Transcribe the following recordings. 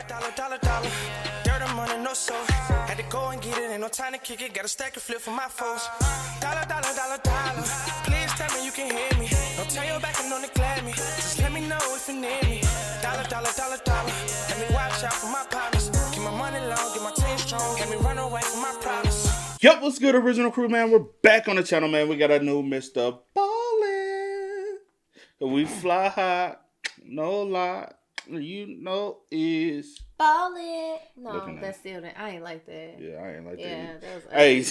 Dollar. Dirt and money, no soul. Had to go and get it, ain't no time to kick it. Got a stack of flip for my foes. Dollar. Please tell me you can hear me. Don't turn your back and don't neglect me. Just let me know if you need me. Dollar. Let me watch out for my partners. Keep my money long, get my team strong. Let me run away from my problems. Yep, what's good, original crew, man? We're back on the channel, man. We got a new Mr. Ballin'. We fly high, no lie. You know is Ballin'. No, that's still that. I ain't like that. Yeah, I ain't like that. Yeah, that was Hey,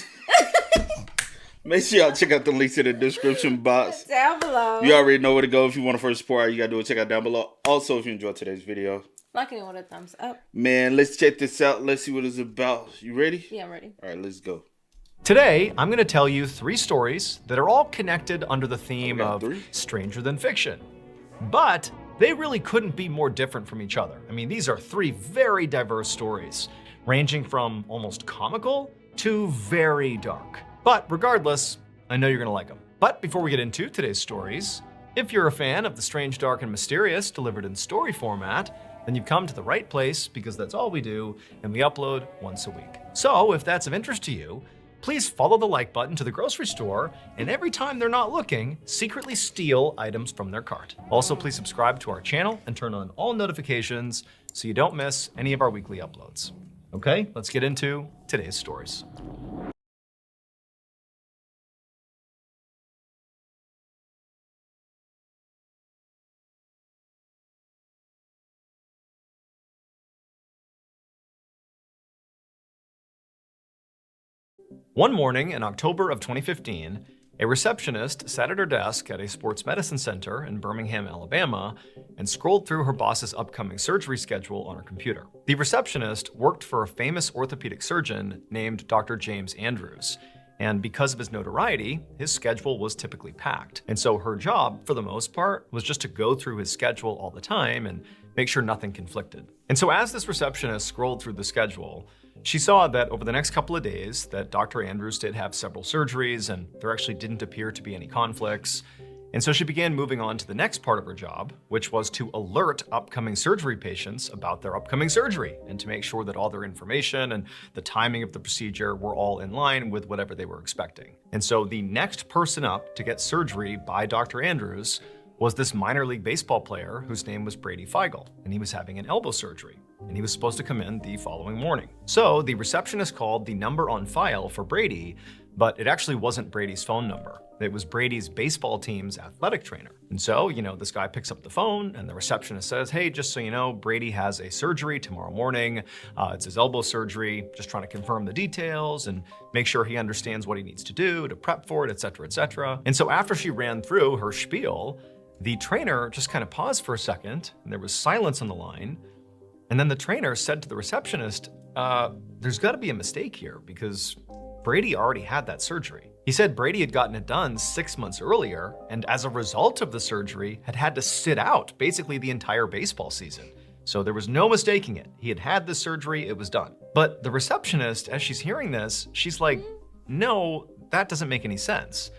make sure y'all check out the links in the description box. Down below. You already know where to go if you want to first support. All you gotta do is check out down below. Also, if you enjoyed today's video, like it with a thumbs up. Man, let's check this out. Let's see what it's about. You ready? Yeah, I'm ready. All right, let's go. Today, I'm going to tell you 3 stories that are all connected under the theme of stranger than fiction. But they really couldn't be more different from each other. I mean, these are 3 very diverse stories, ranging from almost comical to very dark. But regardless, I know you're going to like them. But before we get into today's stories, if you're a fan of the strange, dark, and mysterious delivered in story format, then you've come to the right place because that's all we do, and we upload once a week. So if that's of interest to you, please follow the like button to the grocery store, and every time they're not looking, secretly steal items from their cart. Also, please subscribe to our channel and turn on all notifications so you don't miss any of our weekly uploads. Okay, let's get into today's stories. One morning in October of 2015, a receptionist sat at her desk at a sports medicine center in Birmingham, Alabama, and scrolled through her boss's upcoming surgery schedule on her computer. The receptionist worked for a famous orthopedic surgeon named Dr. James Andrews, and because of his notoriety, his schedule was typically packed. And so her job, for the most part, was just to go through his schedule all the time and make sure nothing conflicted. And so as this receptionist scrolled through the schedule, she saw that over the next couple of days that Dr. Andrews did have several surgeries and there actually didn't appear to be any conflicts. And so she began moving on to the next part of her job, which was to alert upcoming surgery patients about their upcoming surgery and to make sure that all their information and the timing of the procedure were all in line with whatever they were expecting. And so the next person up to get surgery by Dr. Andrews was this minor league baseball player whose name was Brady Feigl, and he was having an elbow surgery, and he was supposed to come in the following morning. So the receptionist called the number on file for Brady, but it actually wasn't Brady's phone number. It was Brady's baseball team's athletic trainer. And so, this guy picks up the phone and the receptionist says, hey, just so you know, Brady has a surgery tomorrow morning. It's his elbow surgery, just trying to confirm the details and make sure he understands what he needs to do to prep for it, et cetera, et cetera. And so after she ran through her spiel, the trainer just kind of paused for a second and there was silence on the line. And then the trainer said to the receptionist, there's gotta be a mistake here because Brady already had that surgery. He said Brady had gotten it done 6 months earlier, and as a result of the surgery, had to sit out basically the entire baseball season. So there was no mistaking it. He had had the surgery, it was done. But the receptionist, as she's hearing this, she's like, no, that doesn't make any sense.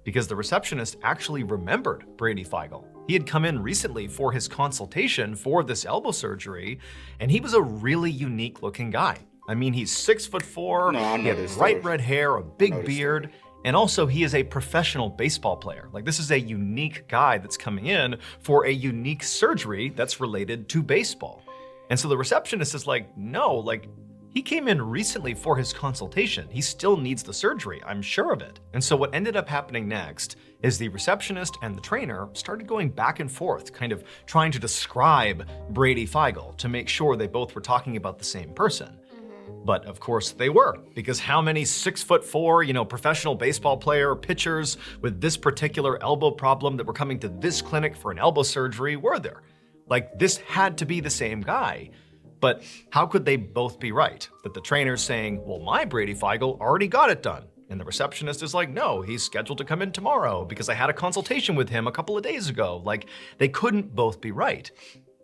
Because the receptionist actually remembered Brady Feigl. He had come in recently for his consultation for this elbow surgery, and he was a really unique looking guy. I mean, he's 6'4", he had bright red hair, a big beard, and also he is a professional baseball player. Like, this is a unique guy that's coming in for a unique surgery that's related to baseball. And so the receptionist is like, no, he came in recently for his consultation. He still needs the surgery, I'm sure of it. And so what ended up happening next is the receptionist and the trainer started going back and forth, kind of trying to describe Brady Feigl to make sure they both were talking about the same person. But of course they were, because how many 6'4", professional baseball player pitchers with this particular elbow problem that were coming to this clinic for an elbow surgery were there? Like, this had to be the same guy. But how could they both be right? That the trainer's saying, well, my Brady Feigl already got it done. And the receptionist is like, no, he's scheduled to come in tomorrow because I had a consultation with him a couple of days ago. Like, they couldn't both be right.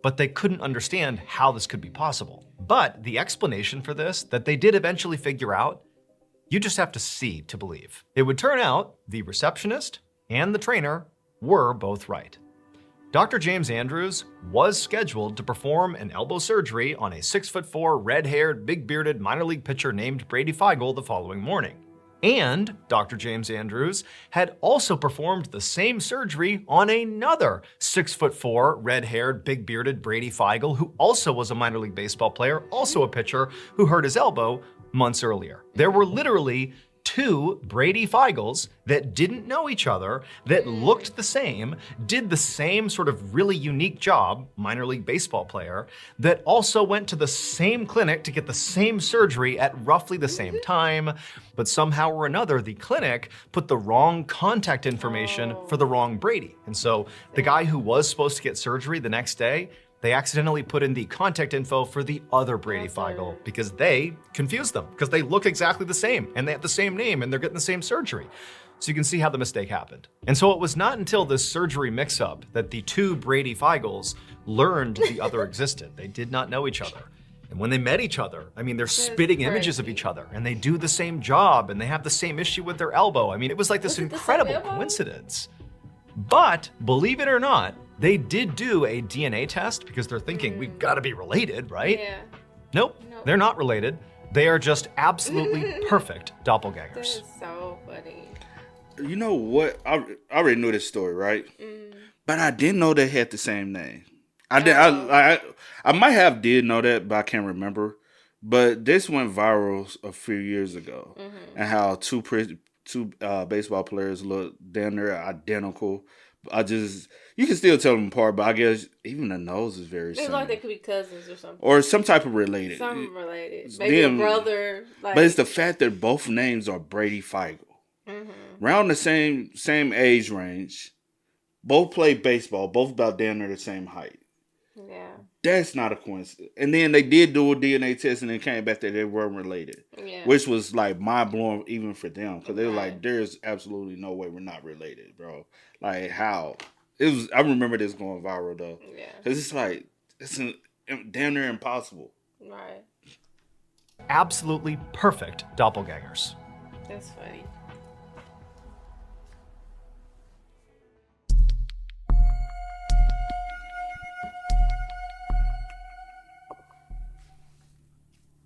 But they couldn't understand how this could be possible. But the explanation for this that they did eventually figure out, you just have to see to believe. It would turn out the receptionist and the trainer were both right. Dr. James Andrews was scheduled to perform an elbow surgery on a 6'4", red-haired, big-bearded minor league pitcher named Brady Feigl the following morning. And Dr. James Andrews had also performed the same surgery on another 6'4", red-haired, big-bearded Brady Feigl, who also was a minor league baseball player, also a pitcher, who hurt his elbow months earlier. There were literally 2 Brady Feigls that didn't know each other, that looked the same, did the same sort of really unique job, minor league baseball player, that also went to the same clinic to get the same surgery at roughly the same time, but somehow or another, the clinic put the wrong contact information for the wrong Brady. And so the guy who was supposed to get surgery the next day, they accidentally put in the contact info for the other Brady Feigl because they confused them, because they look exactly the same and they have the same name and they're getting the same surgery. So you can see how the mistake happened. And so it was not until this surgery mix-up that the 2 Brady Feigls learned the other existed. They did not know each other. And when they met each other, I mean, they're spitting images of each other and they do the same job and they have the same issue with their elbow. I mean, it was like this incredible coincidence. But believe it or not, they did do a DNA test because they're thinking we've got to be related, right? Yeah. Nope, they're not related. They are just absolutely perfect doppelgangers. That is so funny. You know what? I already knew this story, right? But I didn't know they had the same name. I might have did know that, but I can't remember. But this went viral a few years ago, and how two baseball players look damn near identical. You can still tell them apart, but I guess even the nose is very It's similar. like they could be cousins or something. Or some type of related. Something related. Maybe a brother. Like, but it's the fact that both names are Brady Feigl. Around the same age range. Both play baseball. Both about damn near the same height. Yeah. That's not a coincidence. And then they did do a DNA test and it came back that they weren't related. Yeah. Which was like mind blowing even for them. Because they were like, there's absolutely no way we're not related, bro. Like, how? I remember this going viral though. Yeah. Because it's like, it's damn near impossible. Right. Absolutely perfect doppelgangers. That's funny.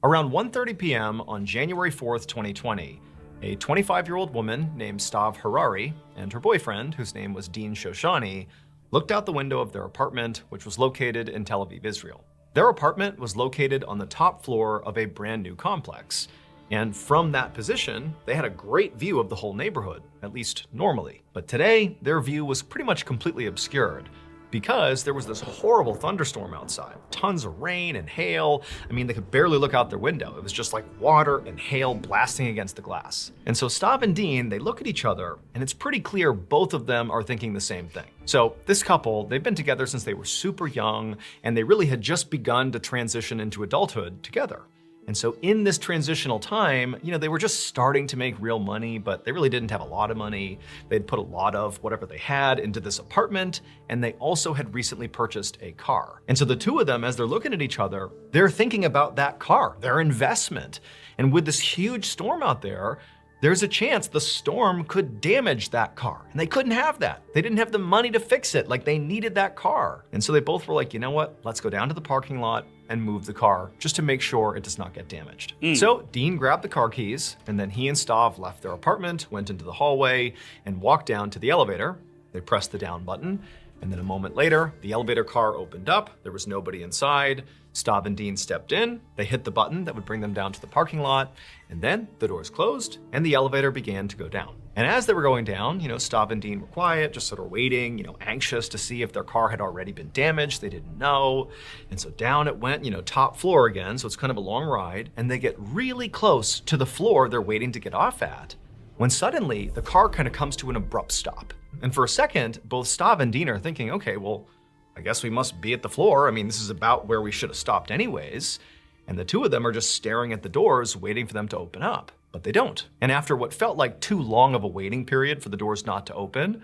Around 1:30 p.m. on January 4th, 2020, a 25-year-old woman named Stav Harari and her boyfriend, whose name was Dean Shoshani, looked out the window of their apartment, which was located in Tel Aviv, Israel. Their apartment was located on the top floor of a brand new complex. And from that position, they had a great view of the whole neighborhood, at least normally. But today, their view was pretty much completely obscured because there was this horrible thunderstorm outside. Tons of rain and hail. I mean, they could barely look out their window. It was just like water and hail blasting against the glass. And so Stav and Dean, they look at each other, and it's pretty clear both of them are thinking the same thing. So this couple, they've been together since they were super young, and they really had just begun to transition into adulthood together. And so in this transitional time, they were just starting to make real money, but they really didn't have a lot of money. They'd put a lot of whatever they had into this apartment, and they also had recently purchased a car. And so the two of them, as they're looking at each other, they're thinking about that car, their investment. And with this huge storm out there, there's a chance the storm could damage that car. And they couldn't have that. They didn't have the money to fix it. Like, they needed that car. And so they both were like, you know what? Let's go down to the parking lot and move the car just to make sure it does not get damaged. So Dean grabbed the car keys, and then he and Stav left their apartment, went into the hallway, and walked down to the elevator. They pressed the down button, and then a moment later, the elevator car opened up. There was nobody inside. Stav and Dean stepped in. They hit the button that would bring them down to the parking lot, and then the doors closed, and the elevator began to go down. And as they were going down, Stav and Dean were quiet, just sort of waiting, anxious to see if their car had already been damaged. They didn't know. And so down it went, top floor again, so it's kind of a long ride, and they get really close to the floor they're waiting to get off at, when suddenly the car kind of comes to an abrupt stop. And for a second, both Stav and Dean are thinking, okay, well, I guess we must be at the floor. I mean, this is about where we should have stopped anyways. And the two of them are just staring at the doors, waiting for them to open up. But they don't. And after what felt like too long of a waiting period for the doors not to open,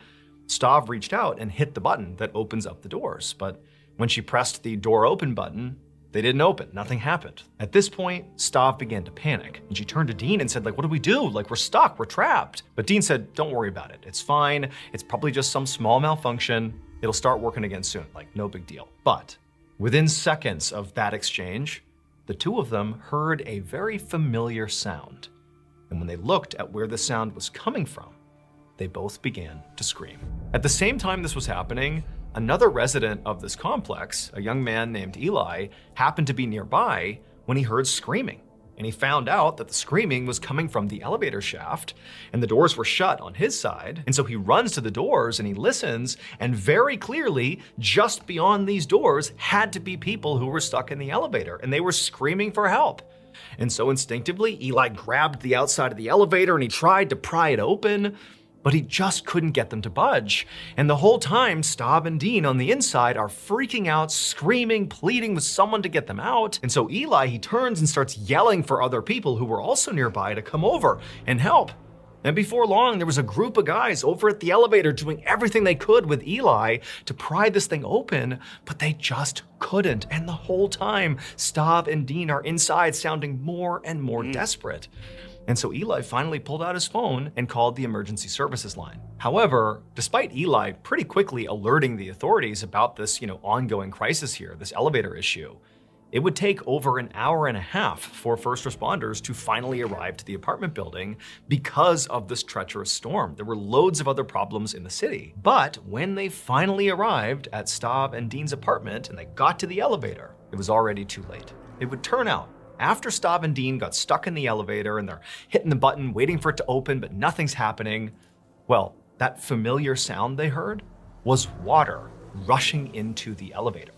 Stav reached out and hit the button that opens up the doors. But when she pressed the door open button, they didn't open. Nothing happened. At this point, Stav began to panic. And she turned to Dean and said, what do we do? We're stuck, we're trapped. But Dean said, don't worry about it. It's fine. It's probably just some small malfunction. It'll start working again soon, like no big deal. But within seconds of that exchange, the two of them heard a very familiar sound. And when they looked at where the sound was coming from, they both began to scream. At the same time this was happening, another resident of this complex, a young man named Eli, happened to be nearby when he heard screaming. And he found out that the screaming was coming from the elevator shaft, and the doors were shut on his side. And so he runs to the doors and he listens, and very clearly, just beyond these doors had to be people who were stuck in the elevator, and they were screaming for help. And so instinctively, Eli grabbed the outside of the elevator and he tried to pry it open, but he just couldn't get them to budge. And the whole time, Staub and Dean on the inside are freaking out, screaming, pleading with someone to get them out. And so Eli, he turns and starts yelling for other people who were also nearby to come over and help. And before long, there was a group of guys over at the elevator doing everything they could with Eli to pry this thing open, but they just couldn't. And the whole time, Staub and Dean are inside sounding more and more desperate. And so Eli finally pulled out his phone and called the emergency services line. However, despite Eli pretty quickly alerting the authorities about this, ongoing crisis here, this elevator issue, it would take over an hour and a half for first responders to finally arrive to the apartment building because of this treacherous storm. There were loads of other problems in the city. But when they finally arrived at Staub and Dean's apartment and they got to the elevator, it was already too late. It would turn out, after Staub and Dean got stuck in the elevator and they're hitting the button, waiting for it to open, but nothing's happening, well, that familiar sound they heard was water rushing into the elevator.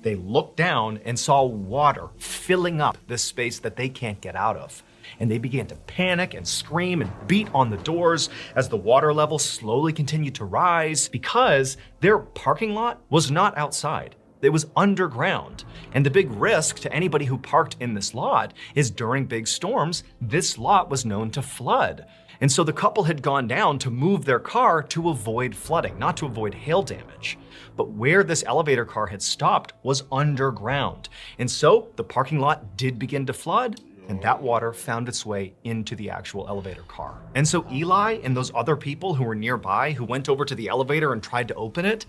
They looked down and saw water filling up this space that they can't get out of. And they began to panic and scream and beat on the doors as the water level slowly continued to rise because their parking lot was not outside. It was underground. And the big risk to anybody who parked in this lot is during big storms, this lot was known to flood. And so the couple had gone down to move their car to avoid flooding, not to avoid hail damage. But where this elevator car had stopped was underground. And so the parking lot did begin to flood, and that water found its way into the actual elevator car. And so Eli and those other people who were nearby who went over to the elevator and tried to open it,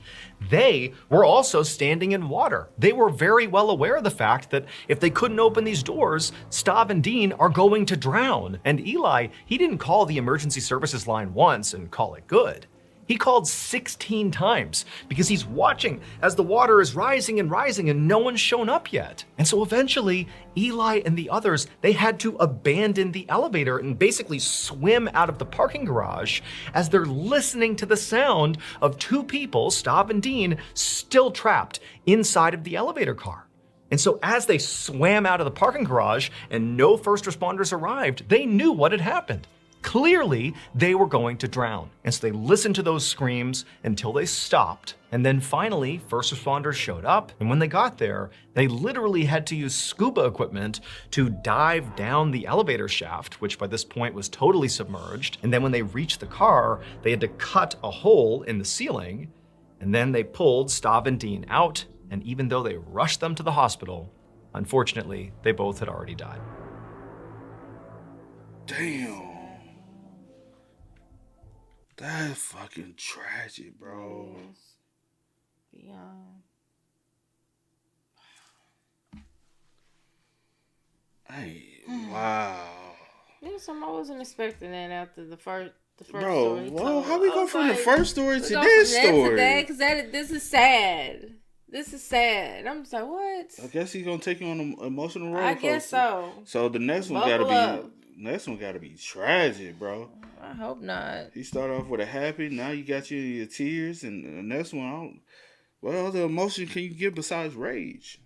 they were also standing in water. They were very well aware of the fact that if they couldn't open these doors, Staub and Dean are going to drown. And Eli, he didn't call the emergency services line once and call it good. He called 16 times because he's watching as the water is rising and rising and no one's shown up yet. And so eventually, Eli and the others, they had to abandon the elevator and basically swim out of the parking garage as they're listening to the sound of two people, Staub and Dean, still trapped inside of the elevator car. And so as they swam out of the parking garage and no first responders arrived, they knew what had happened. Clearly, they were going to drown. And so they listened to those screams until they stopped. And then finally, first responders showed up. And when they got there, they literally had to use scuba equipment to dive down the elevator shaft, which by this point was totally submerged. And then when they reached the car, they had to cut a hole in the ceiling. And then they pulled Staub and Dean out. And even though they rushed them to the hospital, unfortunately, they both had already died. Damn. That's fucking tragic, bro. Yeah. Hey, wow. Yeah, something I wasn't expecting that after the first Bro, story. well, how we go from the first story to go this from that story? to that, 'cause this is sad. This is sad. I'm just like, what? I guess he's gonna take you on an emotional roller I coaster. guess so. So the next one Buckle up. next one gotta be tragic, bro. I hope not. He started off with a happy, now you got your tears, and the next one, what other emotion can you give besides rage?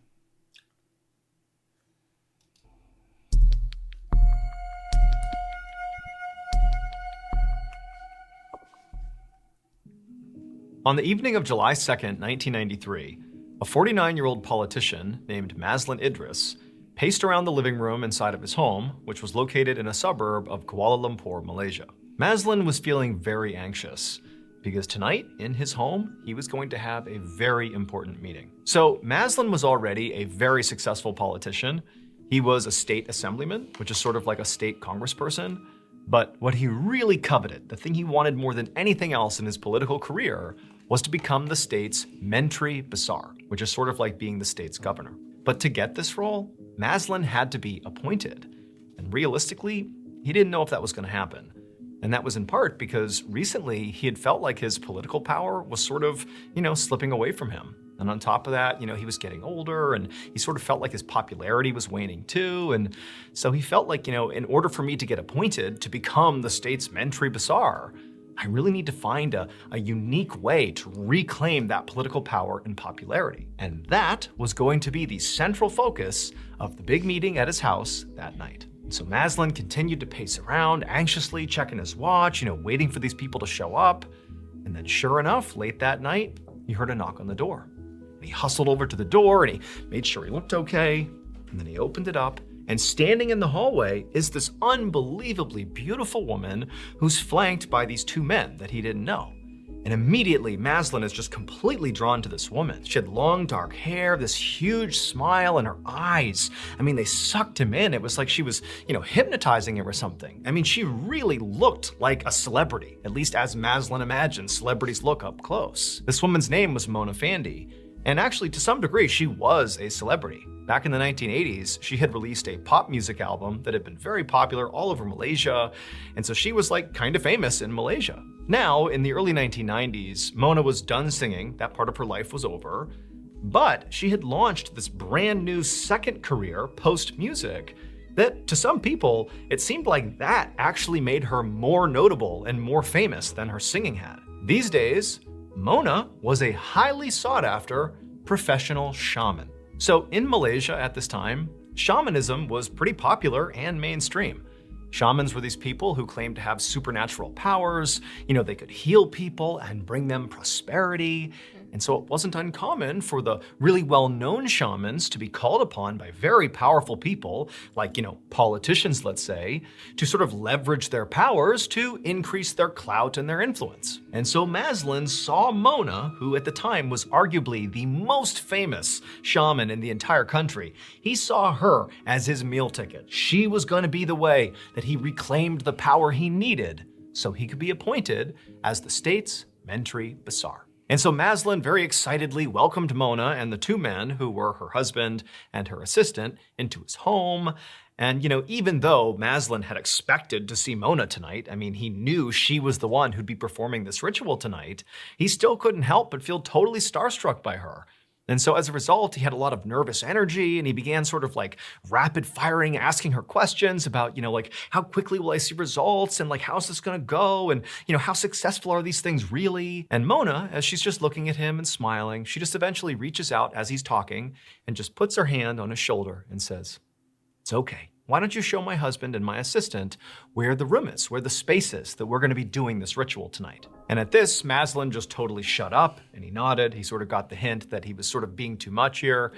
On the evening of July 2nd, 1993, a 49-year-old politician named Maslin Idris paced around the living room inside of his home, which was located in a suburb of Kuala Lumpur, Malaysia. Maslin was feeling very anxious because tonight, in his home, he was going to have a very important meeting. So Maslin was already a very successful politician. He was a state assemblyman, which is sort of like a state congressperson. But what he really coveted, the thing he wanted more than anything else in his political career, was to become the state's Mentri Basar, which is sort of like being the state's governor. But to get this role, Maslin had to be appointed. And realistically, he didn't know if that was going to happen. And that was in part because recently he had felt like his political power was sort of, slipping away from him. And on top of that, he was getting older and he sort of felt like his popularity was waning too. And so he felt like, in order for me to get appointed to become the state's Mentri Basar, I really need to find a unique way to reclaim that political power and popularity. And that was going to be the central focus of the big meeting at his house that night. So Maslin continued to pace around, anxiously checking his watch, waiting for these people to show up. And then sure enough, late that night, he heard a knock on the door. And he hustled over to the door and he made sure he looked okay. And then he opened it up. And standing in the hallway is this unbelievably beautiful woman who's flanked by these two men that he didn't know. And immediately, Maslin is just completely drawn to this woman. She had long dark hair, this huge smile, and her eyes, they sucked him in. It was like she was, hypnotizing him or something. She really looked like a celebrity, at least as Maslin imagined celebrities look up close. This woman's name was Mona Fandey. And actually, to some degree, she was a celebrity. Back in the 1980s, she had released a pop music album that had been very popular all over Malaysia, and so she was kind of famous in Malaysia. Now, in the early 1990s, Mona was done singing, that part of her life was over, but she had launched this brand new second career post-music that, to some people, it seemed like that actually made her more notable and more famous than her singing had. These days, Mona was a highly sought-after professional shaman. So in Malaysia at this time, shamanism was pretty popular and mainstream. Shamans were these people who claimed to have supernatural powers. They could heal people and bring them prosperity. And so it wasn't uncommon for the really well-known shamans to be called upon by very powerful people, like, politicians, let's say, to sort of leverage their powers to increase their clout and their influence. And so Maslin saw Mona, who at the time was arguably the most famous shaman in the entire country. He saw her as his meal ticket. She was going to be the way that he reclaimed the power he needed so he could be appointed as the state's Mentri Basar. And so Maslin very excitedly welcomed Mona and the two men, who were her husband and her assistant, into his home. And, even though Maslin had expected to see Mona tonight, he knew she was the one who'd be performing this ritual tonight, he still couldn't help but feel totally starstruck by her. And so as a result, he had a lot of nervous energy and he began sort of rapid firing, asking her questions about, how quickly will I see results and how's this gonna go? And, how successful are these things really? And Mona, as she's just looking at him and smiling, she just eventually reaches out as he's talking and just puts her hand on his shoulder and says, "It's okay. Why don't you show my husband and my assistant where the room is, where the space is that we're going to be doing this ritual tonight?" And at this, Maslin just totally shut up and he nodded. He sort of got the hint that he was sort of being too much here.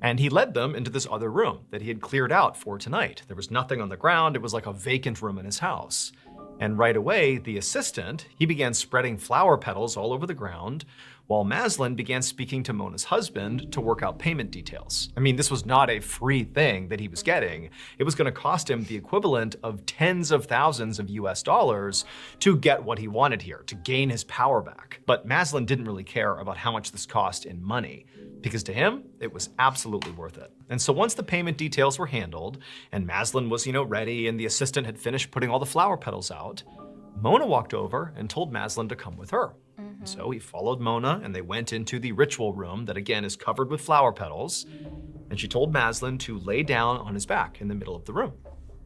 And he led them into this other room that he had cleared out for tonight. There was nothing on the ground. It was like a vacant room in his house. And right away, the assistant, he began spreading flower petals all over the ground, while Maslin began speaking to Mona's husband to work out payment details. This was not a free thing that he was getting. It was going to cost him the equivalent of tens of thousands of US dollars to get what he wanted here, to gain his power back. But Maslin didn't really care about how much this cost in money, because to him, it was absolutely worth it. And so once the payment details were handled, and Maslin was, ready, and the assistant had finished putting all the flower petals out, Mona walked over and told Maslin to come with her. So he followed Mona and they went into the ritual room that again is covered with flower petals. And she told Maslin to lay down on his back in the middle of the room.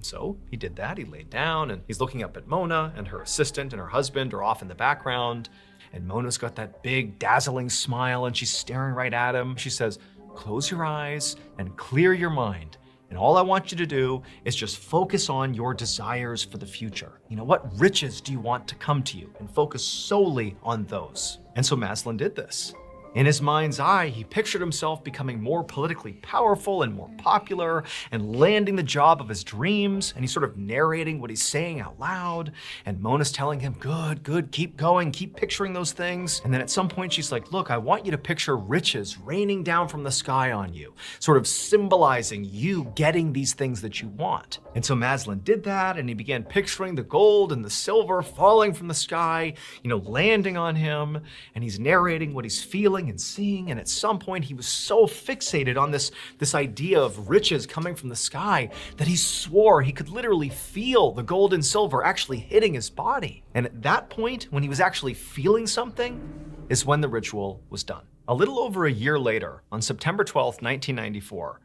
So he did that, he laid down and he's looking up at Mona, and her assistant and her husband are off in the background. And Mona's got that big dazzling smile and she's staring right at him. She says, "Close your eyes and clear your mind. And all I want you to do is just focus on your desires for the future. What riches do you want to come to you? And focus solely on those." And so Maslin did this. In his mind's eye, he pictured himself becoming more politically powerful and more popular and landing the job of his dreams, and he's sort of narrating what he's saying out loud, and Mona's telling him, good, keep going, keep picturing those things. And then at some point she's like, look, I want you to picture riches raining down from the sky on you, sort of symbolizing you getting these things that you want. And so Maslin did that, and he began picturing the gold and the silver falling from the sky, landing on him, and he's narrating what he's feeling and seeing, and at some point he was so fixated on this idea of riches coming from the sky that he swore he could literally feel the gold and silver actually hitting his body. And at that point, when he was actually feeling something, is when the ritual was done. A little over a year later, on September 12th, 1994,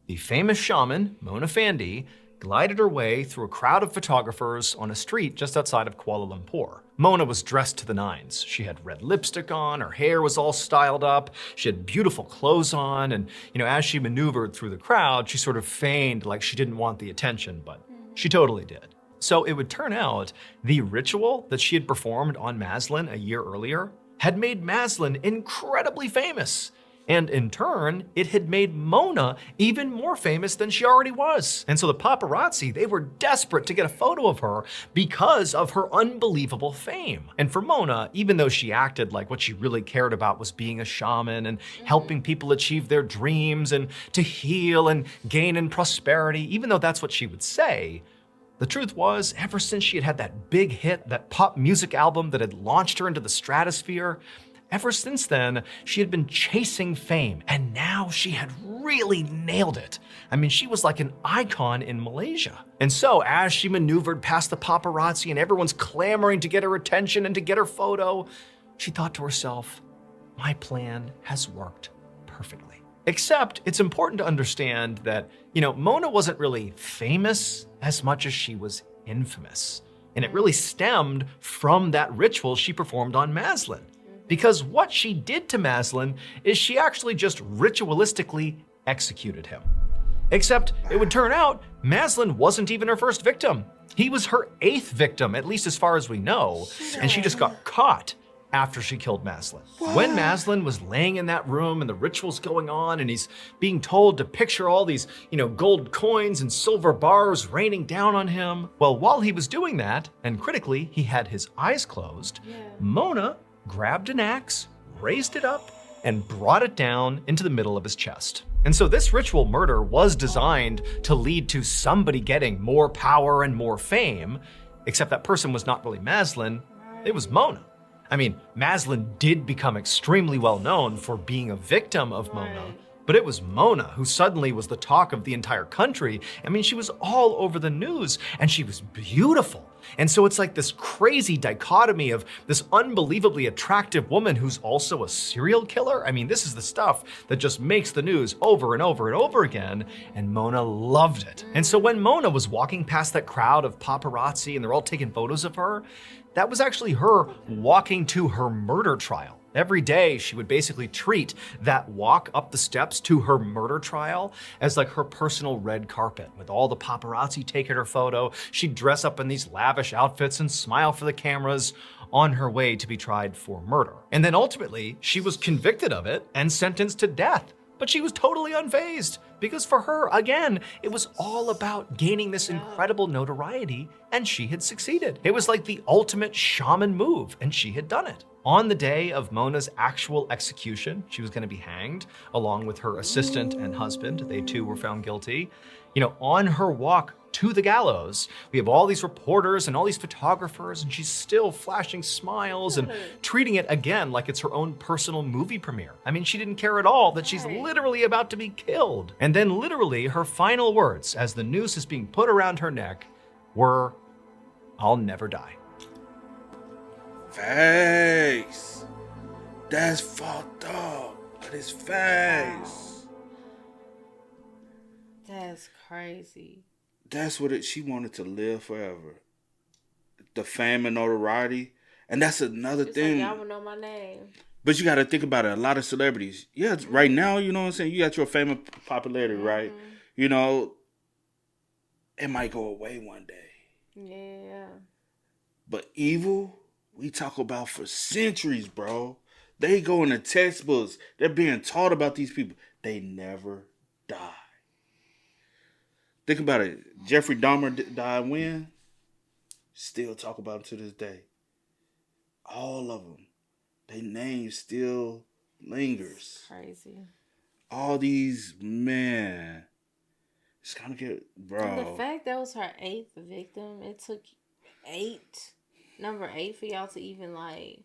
the famous shaman, Mona Fandey, glided her way through a crowd of photographers on a street just outside of Kuala Lumpur. Mona was dressed to the nines. She had red lipstick on, her hair was all styled up, she had beautiful clothes on, and as she maneuvered through the crowd, she sort of feigned like she didn't want the attention, but she totally did. So it would turn out the ritual that she had performed on Maslin a year earlier had made Maslin incredibly famous. And in turn, it had made Mona even more famous than she already was. And so the paparazzi, they were desperate to get a photo of her because of her unbelievable fame. And for Mona, even though she acted like what she really cared about was being a shaman and helping people achieve their dreams and to heal and gain in prosperity, even though that's what she would say, the truth was, ever since she had had that big hit, that pop music album that had launched her into the stratosphere, ever since then, she had been chasing fame, and now she had really nailed it. I mean, she was like an icon in Malaysia. And so, as she maneuvered past the paparazzi and everyone's clamoring to get her attention and to get her photo, she thought to herself, my plan has worked perfectly. Except, it's important to understand that, Mona wasn't really famous as much as she was infamous. And it really stemmed from that ritual she performed on Maslin. Because what she did to Maslin is she actually just ritualistically executed him. Except it would turn out Maslin wasn't even her first victim. He was her 8th victim, at least as far as we know, and she just got caught after she killed Maslin. When Maslin was laying in that room and the ritual's going on and he's being told to picture all these, gold coins and silver bars raining down on him, well, while he was doing that, and critically, he had his eyes closed, Mona grabbed an axe, raised it up, and brought it down into the middle of his chest. And so this ritual murder was designed to lead to somebody getting more power and more fame, except that person was not really Maslin, it was Mona. I mean, Maslin did become extremely well known for being a victim of Mona, but it was Mona who suddenly was the talk of the entire country. I mean, she was all over the news, and she was beautiful. And so it's like this crazy dichotomy of this unbelievably attractive woman who's also a serial killer. I mean, this is the stuff that just makes the news over and over and over again, and Mona loved it. And so when Mona was walking past that crowd of paparazzi and they're all taking photos of her, that was actually her walking to her murder trial. Every day, she would basically treat that walk up the steps to her murder trial as like her personal red carpet with all the paparazzi taking her photo. She'd dress up in these lavish outfits and smile for the cameras on her way to be tried for murder. And then ultimately, she was convicted of it and sentenced to death. But she was totally unfazed because for her, again, it was all about gaining this incredible notoriety, and she had succeeded. It was like the ultimate shaman move, and she had done it. On the day of Mona's actual execution, she was going to be hanged along with her assistant and husband. They too were found guilty. On her walk to the gallows, we have all these reporters and all these photographers, and she's still flashing smiles and treating it again like it's her own personal movie premiere. I mean, she didn't care at all that she's literally about to be killed. And then literally her final words as the noose is being put around her neck were, "I'll never die." Face. That's fucked up. But it's face. That's crazy. That's what she wanted to live forever. The fame and notoriety. And that's another thing. Like, y'all would know my name. But you got to think about it. A lot of celebrities. Yeah, right now, you know what I'm saying? You got your fame and popularity, right? It might go away one day. Yeah. But evil, we talk about for centuries, bro. They go in the textbooks. They're being taught about these people. They never die. Think about it. Jeffrey Dahmer died when? Still talk about him to this day. All of them. Their name still lingers. Crazy. All these, man. It's gonna get, bro. And the fact that was her 8th victim, it took number 8 for y'all to even like.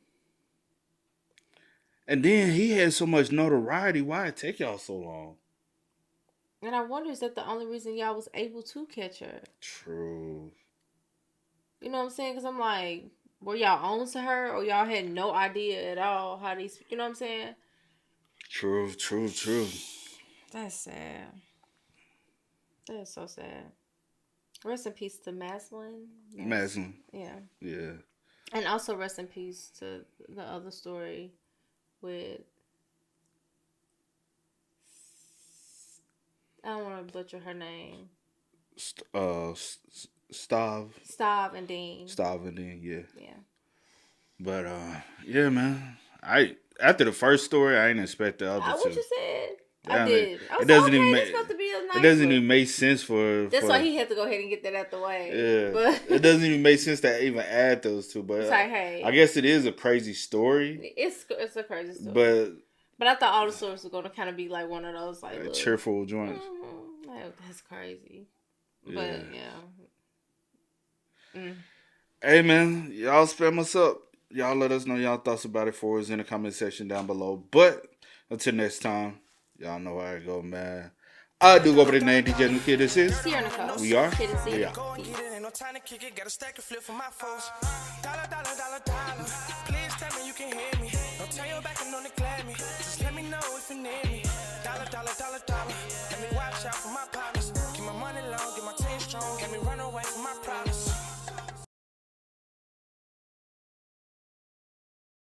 And then he had so much notoriety. Why it take y'all so long? And I wonder, is that the only reason y'all was able to catch her? True. You know what I'm saying? Because I'm like, were y'all on to her, or y'all had no idea at all how these, you know what I'm saying? True. That's sad. That is so sad. Rest in peace to Maslin. Maslin. Yeah. Yeah. And also rest in peace to the other story with, I don't want to butcher her name. Stav and Dean. Yeah. Yeah. But yeah, man. After the first story, I didn't expect the other two. What you said? Yeah, I did. I was it doesn't like, even okay, make. it's supposed to be a nice It doesn't one. even make sense for. That's why he had to go ahead and get that out the way. Yeah, But it doesn't even make sense to even add those two. But it's like, hey, I guess it is a crazy story. It's a crazy story. But I thought all the stories were gonna kind of be like one of those like cheerful joints. Like, that's crazy. But yeah. Hey man, y'all spam us up. Y'all let us know y'all thoughts about it for us in the comment section down below. But until next time, y'all know how it go, man. I do go by the name DJ New Kid. This is Sierra Nicole. We are. Kid and C. We are. Go and get it, ain't no time to kick it. Got a stack and flip for my foes. Dollar.